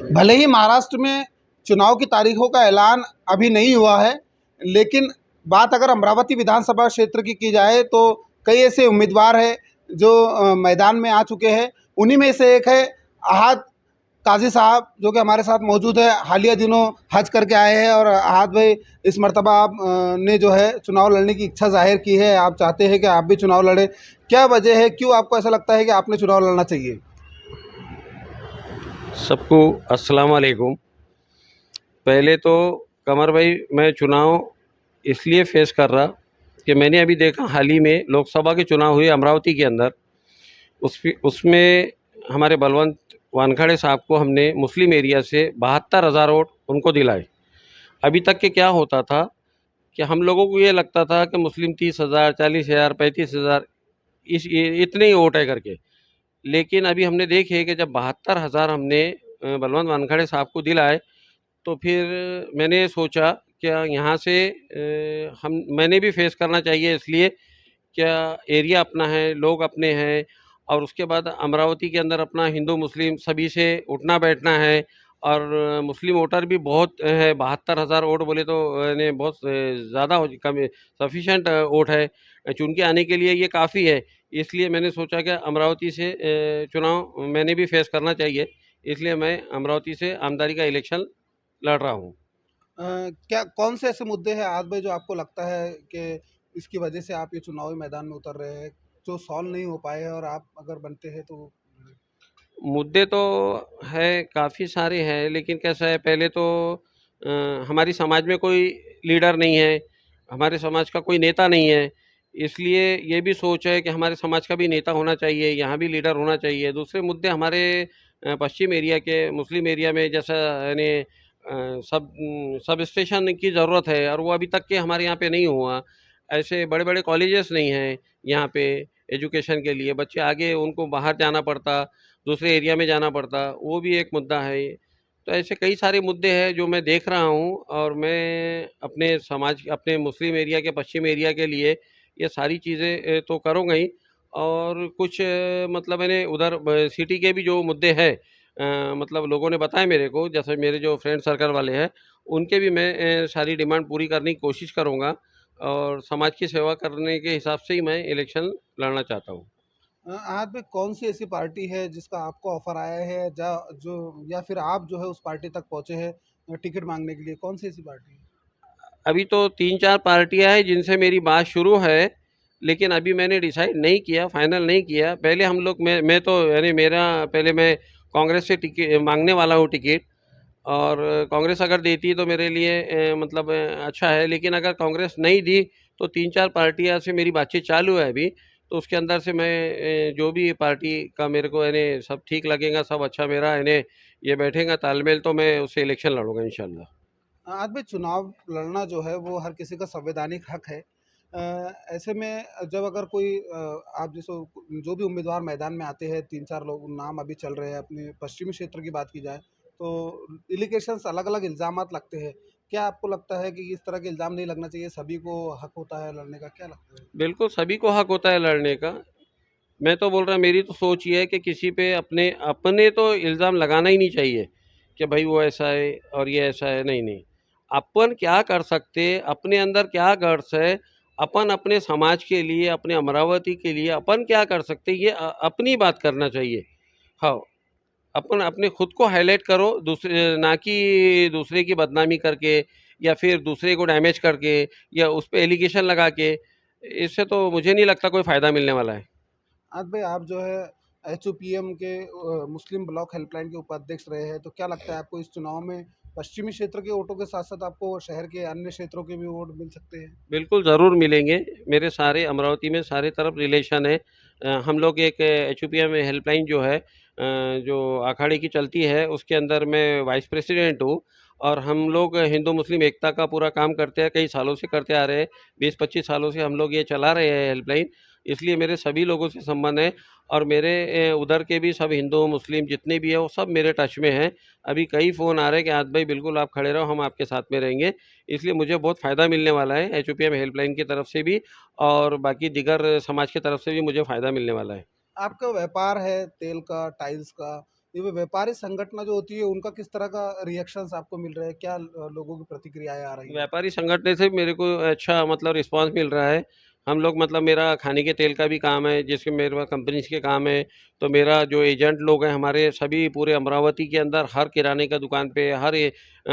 भले ही महाराष्ट्र में चुनाव की तारीखों का ऐलान अभी नहीं हुआ है, लेकिन बात अगर अमरावती विधानसभा क्षेत्र की जाए तो कई ऐसे उम्मीदवार हैं जो मैदान में आ चुके हैं। उन्हीं में से एक है अहाद काजी साहब, जो कि हमारे साथ मौजूद है। हालिया दिनों हज करके आए हैं और अहाद भाई, इस मर्तबा आप ने जो है चुनाव लड़ने की इच्छा जाहिर की है, आप चाहते हैं कि आप भी चुनाव लड़ें। क्या वजह है, क्यों आपको ऐसा लगता है कि आपने चुनाव लड़ना चाहिए? सबको अस्सलाम वालेकुम। पहले तो कमर भाई, मैं चुनाव इसलिए फेस कर रहा कि मैंने अभी देखा हाल ही में लोकसभा के चुनाव हुए अमरावती के अंदर। उसमें हमारे बलवंत वानखड़े साहब को हमने मुस्लिम एरिया से 72,000 वोट उनको दिलाए। अभी तक के क्या होता था कि हम लोगों को ये लगता था कि मुस्लिम 30,000, 40,000, 35,000 इतने ही वोट है करके। लेकिन अभी हमने देखे कि जब 72,000 हमने बलवंत वानखड़े साहब को दिलाए, तो फिर मैंने सोचा क्या यहाँ से मैंने भी फेस करना चाहिए, इसलिए क्या एरिया अपना है, लोग अपने हैं, और उसके बाद अमरावती के अंदर अपना हिंदू मुस्लिम सभी से उठना बैठना है। और मुस्लिम वोटर भी बहुत है, 72,000 वोट बोले तो यानी बहुत ज़्यादा हो, कम सफिशेंट वोट है चुन के आने के लिए, ये काफ़ी है। इसलिए मैंने सोचा कि अमरावती से चुनाव मैंने भी फेस करना चाहिए, इसलिए मैं अमरावती से आमदारी का इलेक्शन लड़ रहा हूँ। क्या कौन से ऐसे मुद्दे हैं आज भाई जो आपको लगता है कि इसकी वजह से आप ये चुनावी मैदान में उतर रहे हैं, जो सॉल्व नहीं हो पाए हैं और आप अगर बनते हैं तो? मुद्दे तो है, काफ़ी सारे हैं, लेकिन कैसा है, पहले तो हमारी समाज में कोई लीडर नहीं है, हमारे समाज का कोई नेता नहीं है। इसलिए ये भी सोच है कि हमारे समाज का भी नेता होना चाहिए, यहाँ भी लीडर होना चाहिए। दूसरे मुद्दे हमारे पश्चिम एरिया के मुस्लिम एरिया में जैसा यानी सब स्टेशन की ज़रूरत है, और वो अभी तक के हमारे यहाँ पे नहीं हुआ। ऐसे बड़े बड़े कॉलेजेस नहीं हैं यहाँ पे एजुकेशन के लिए, बच्चे आगे उनको बाहर जाना पड़ता, दूसरे एरिया में जाना पड़ता, वो भी एक मुद्दा है। तो ऐसे कई सारे मुद्दे हैं जो मैं देख रहा हूँ, और मैं अपने समाज, अपने मुस्लिम एरिया के, पश्चिम एरिया के लिए ये सारी चीज़ें तो करूँगा ही। और कुछ मतलब मैंने उधर सिटी के भी जो मुद्दे हैं, मतलब लोगों ने बताया मेरे को, जैसे मेरे जो फ्रेंड सर्कल वाले हैं, उनके भी मैं सारी डिमांड पूरी करने की कोशिश करूँगा, और समाज की सेवा करने के हिसाब से ही मैं इलेक्शन लड़ना चाहता हूँ। आज में कौन सी ऐसी पार्टी है जिसका आपको ऑफर आया है, जो या फिर आप जो है उस पार्टी तक पहुंचे हैं टिकट मांगने के लिए? कौन सी ऐसी पार्टी है? अभी तो 3-4 पार्टियाँ हैं जिनसे मेरी बात शुरू है, लेकिन अभी मैंने डिसाइड नहीं किया, फाइनल नहीं किया। पहले हम लोग, मैं तो यानी मेरा पहले मैं कांग्रेस से टिकट मांगने वाला हूँ टिकट, और कांग्रेस अगर देती तो मेरे लिए मतलब अच्छा है। लेकिन अगर कांग्रेस नहीं दी तो 3-4 पार्टियाँ से मेरी बातचीत चालू है अभी, तो उसके अंदर से मैं जो भी पार्टी का मेरे को यानी सब ठीक लगेगा, सब अच्छा मेरा यानी ये बैठेगा तालमेल, तो मैं उससे इलेक्शन लड़ूंगा इंशाल्लाह। आज भी चुनाव लड़ना जो है वो हर किसी का संवैधानिक हक है। ऐसे में जब अगर कोई आप जैसे जो भी उम्मीदवार मैदान में आते हैं, 3-4 लोग नाम अभी चल रहे हैं, अपने पश्चिमी क्षेत्र की बात की जाए तो एलिगेशंस अलग-अलग इल्ज़ामात लगते हैं। क्या आपको लगता है कि इस तरह के इल्ज़ाम नहीं लगना चाहिए, सभी को हक होता है लड़ने का? क्या लगता है? बिल्कुल सभी को हक होता है लड़ने का। मैं तो बोल रहा, मेरी तो सोच ये है कि किसी पे अपने अपने तो इल्ज़ाम लगाना ही नहीं चाहिए कि भाई वो ऐसा है और ये ऐसा है। नहीं नहीं, अपन क्या कर सकते, अपने अंदर क्या गर्स है, अपन अपने समाज के लिए, अपने अमरावती के लिए अपन क्या कर सकते, ये अपनी बात करना चाहिए। हाँ, अपन अपने खुद को हाईलाइट करो, दूसरे ना कि दूसरे की बदनामी करके, या फिर दूसरे को डैमेज करके, या उस पर एलिगेशन लगा के। इससे तो मुझे नहीं लगता कोई फ़ायदा मिलने वाला है। आज भाई, आप जो है एचओपीएम के मुस्लिम ब्लॉक हेल्पलाइन के उपाध्यक्ष रहे हैं, तो क्या लगता है आपको इस चुनाव में पश्चिमी क्षेत्र के वोटों के साथ साथ आपको शहर के अन्य क्षेत्रों के भी वोट मिल सकते हैं? बिल्कुल ज़रूर मिलेंगे। मेरे सारे अमरावती में सारे तरफ रिलेशन है। हम लोग एक एचयूपीएम हेल्पलाइन जो है, जो अखाड़े की चलती है, उसके अंदर मैं वाइस प्रेसिडेंट हूँ। और हम लोग हिंदू मुस्लिम एकता का पूरा काम करते हैं, कई सालों से करते आ रहे हैं। 20-25 सालों से हम लोग ये चला रहे हैं हेल्पलाइन, इसलिए मेरे सभी लोगों से संबंध है। और मेरे उधर के भी सब हिंदू मुस्लिम जितने भी हैं वो सब मेरे टच में हैं। अभी कई फ़ोन आ रहे हैं कि आद भाई बिल्कुल आप खड़े रहो, हम आपके साथ में रहेंगे। इसलिए मुझे बहुत फ़ायदा मिलने वाला है एचओपीएम हेल्पलाइन की तरफ से भी, और बाकी दीगर समाज की तरफ से भी मुझे फ़ायदा मिलने वाला है। आपका व्यापार है तेल का, टाइल्स का, ये व्यापारी संगठन जो होती है उनका किस तरह का रिएक्शंस आपको मिल रहे हैं, क्या लोगों की प्रतिक्रियाएं आ रही हैं? व्यापारी संगठन से मेरे को अच्छा मतलब रिस्पांस मिल रहा है। हम लोग मतलब मेरा खाने के तेल का भी काम है, जिसके मेरे पास कंपनीज़ के काम है। तो मेरा जो एजेंट लोग हैं हमारे, सभी पूरे अमरावती के अंदर हर किराने का दुकान पे, हर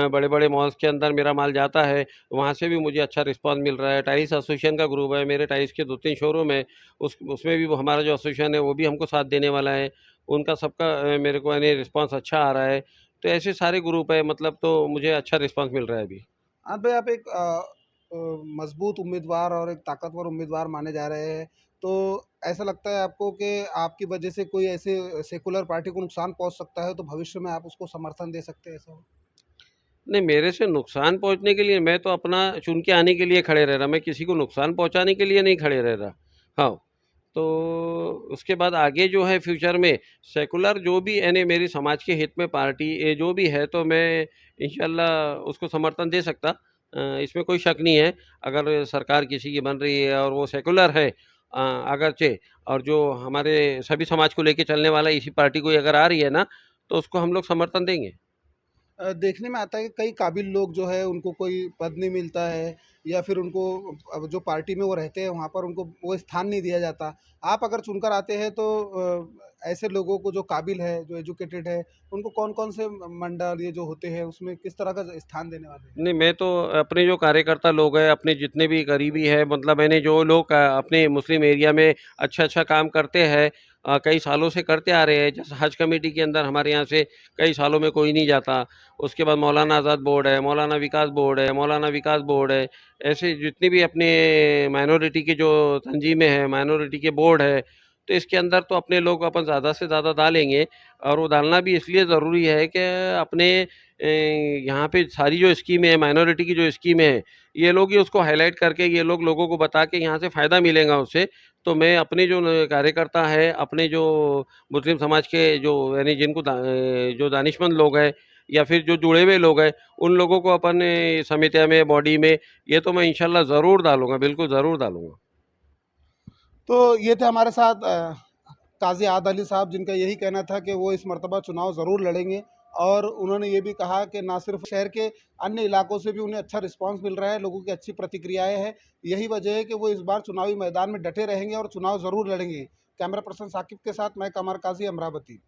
बड़े-बड़े मॉल्स के अंदर मेरा माल जाता है। वहाँ से भी मुझे अच्छा रिस्पॉन्स मिल रहा है। टाइल्स एसोसिएशन का ग्रुप है, मेरे टाइल्स के 2-3 शोरूम है। उसमें भी वो हमारा जो एसोसिएशन है वो भी हमको साथ देने वाला है। उनका सबका मेरे को यानी रिस्पॉन्स अच्छा आ रहा है। तो ऐसे सारे ग्रुप है मतलब, तो मुझे अच्छा रिस्पॉन्स मिल रहा है अभी। हाँ भाई, आप एक मजबूत उम्मीदवार और एक ताकतवर उम्मीदवार माने जा रहे हैं, तो ऐसा लगता है आपको कि आपकी वजह से कोई ऐसे सेकुलर पार्टी को नुकसान पहुंच सकता है, तो भविष्य में आप उसको समर्थन दे सकते हैं, ऐसा हो? नहीं, मेरे से नुकसान पहुँचने के लिए मैं तो अपना चुन के आने के लिए खड़े रह रहा, मैं किसी को नुकसान पहुँचाने के लिए नहीं खड़े रह रहा। हाँ, तो उसके बाद आगे जो है फ्यूचर में सेकुलर जो भी यानी मेरी समाज के हित में पार्टी ये जो भी है, तो मैं इंशाल्लाह उसको समर्थन दे सकता। इसमें कोई शक नहीं है। अगर सरकार किसी की बन रही है और वो सेकुलर है अगरचे, और जो हमारे सभी समाज को लेके चलने वाला इसी पार्टी कोई अगर आ रही है ना, तो उसको हम लोग समर्थन देंगे। देखने में आता है कि कई काबिल लोग जो है उनको कोई पद नहीं मिलता है, या फिर उनको अब जो पार्टी में वो रहते हैं वहाँ पर उनको वो स्थान नहीं दिया जाता। आप अगर चुनकर आते हैं तो ऐसे लोगों को, जो काबिल है, जो एजुकेटेड है, उनको कौन-कौन से मंडल ये जो होते हैं उसमें किस तरह का स्थान देने वाले हैं? नहीं, मैं तो अपने जो कार्यकर्ता लोग हैं, अपने जितने भी करीबी हैं, मतलब मैंने जो लोग अपने मुस्लिम एरिया में अच्छा-अच्छा काम करते हैं, कई सालों से करते आ रहे हैं। जैसे हज कमेटी के अंदर हमारे यहाँ से कई सालों में कोई नहीं जाता। उसके बाद मौलाना आज़ाद बोर्ड है, मौलाना विकास बोर्ड है, मौलाना विकास बोर्ड है। ऐसे जितनी भी अपने माइनॉरिटी की जो तंजीमें हैं, माइनॉरिटी के बोर्ड है, तो इसके अंदर तो अपने लोग अपन ज़्यादा से ज़्यादा डालेंगे। और वो डालना भी इसलिए ज़रूरी है कि अपने यहाँ पे सारी जो स्कीमें हैं, माइनॉरिटी की जो स्कीमें हैं, ये लोग ही उसको हाईलाइट करके, ये लोग लोगों को बता के यहाँ से फ़ायदा मिलेगा उससे। तो मैं अपने जो कार्यकर्ता है, अपने जो मुस्लिम समाज के जो यानी जिनको जो दानिशमंद लोग हैं या फिर जो जुड़े हुए लोग हैं, उन लोगों को अपन समितिया में, बॉडी में, ये तो मैं इंशाल्लाह ज़रूर डालूँगा, बिल्कुल ज़रूर डालूँगा। तो ये थे हमारे साथ काज़ी आद अली साहब, जिनका यही कहना था कि वो इस मर्तबा चुनाव ज़रूर लड़ेंगे, और उन्होंने ये भी कहा कि ना सिर्फ शहर के अन्य इलाकों से भी उन्हें अच्छा रिस्पांस मिल रहा है, लोगों की अच्छी प्रतिक्रियाएं हैं। यही वजह है कि वो इस बार चुनावी मैदान में डटे रहेंगे और चुनाव ज़रूर लड़ेंगे। कैमरा पर्सन साकिब के साथ मैं कमर काजी, अमरावती।